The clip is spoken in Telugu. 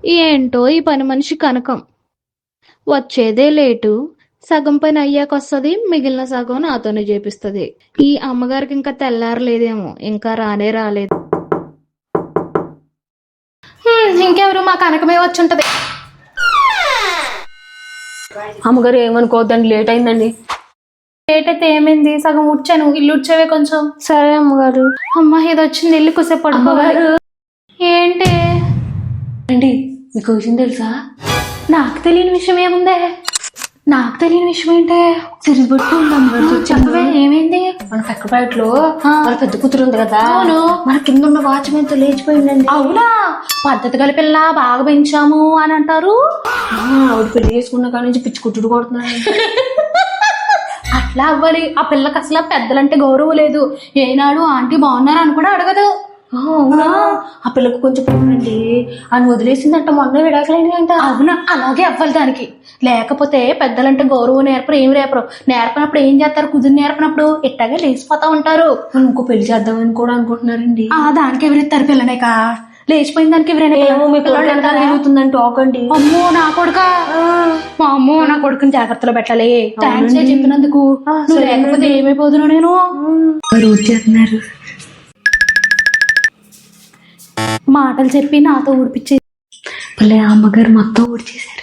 ఏంటో ఈ పని మనిషి కనకం. వచ్చేదే లేటు, సగం పని అయ్యాక వస్తుంది, మిగిలిన సగం నాతోనే చేపిస్తుంది. ఈ అమ్మగారికి ఇంకా తెల్లారలేదేమో, ఇంకా రానే రాలేదు. ఇంకెవరు, మా కనకమే వచ్చుంటది. అమ్మగారు ఏమనుకోవద్దండి, లేట్ అయిందండి. లేట్ అయితే ఏమైంది, సగం ఉడ్చాను, ఇల్లు ఉడ్చేవే కొంచెం. సరే అమ్మగారు. అమ్మ ఇది వచ్చింది, ఇల్లు కుసేపు పడుకోవాలి. ఏంటి అండి, మీకు విషయం తెలుసా? నాకు తెలియని విషయం ఏముందే? నాకు తెలియని విషయం ఏంటే? తిరిగిబట్టు చెప్పవే, ఏమైంది? మన పెక్కపేటలో మన పెద్ద కూతురు ఉంది కదా, అవును, మన కింద ఉన్న వాచ్మెన్ తో లేచిపోయిందండి. అవునా? పద్ధతి గల పిల్ల, బాగా పెంచాము అని అంటారు. ఆవిడ పెళ్లి చేసుకున్న కాడి నుంచి పిచ్చి కుట్టుడు కొడుతున్నాడు. అట్లా అవ్వాలి. ఆ పిల్లకి అసలు పెద్దలంటే గౌరవం లేదు. ఏనాడు ఆంటీ బాగున్నారా అని కూడా అడగదు. అవునా? ఆ పిల్లకు కొంచెం పోనండి, అని వదిలేసిందంట, మొన్న విడాకులైన అంట. అవునా? అలాగే అవ్వాలి దానికి. లేకపోతే పెద్దలంటే గౌరవం నేర్పరు, ఏం నేర్పరు. నేర్పనప్పుడు ఏం చేస్తారు? కుదిరి నేర్పనప్పుడు ఇట్టగా లేచిపోతా ఉంటారు. ఇంకో పెళ్లి చేద్దామని కూడా అనుకుంటున్నారండి. దానికి ఎవరిస్తారు పిల్లనేక? లేచిపోయిన దానికి ఎవరైనా తిరుగుతుందని టాక్ అండి. అమ్మో నా కొడుక, మా అమ్మో నా కొడుకుని జాగ్రత్తలో పెట్టాలి. థ్యాంక్స్ చెప్పినందుకు. నువ్వు లేకపోతే ఏమైపోతున్నా నేను. చేస్తున్నారు మాటలు చెప్పి నాతో ఊడిపించే అమ్మగారు మొత్తం ఊడ్చేశారు.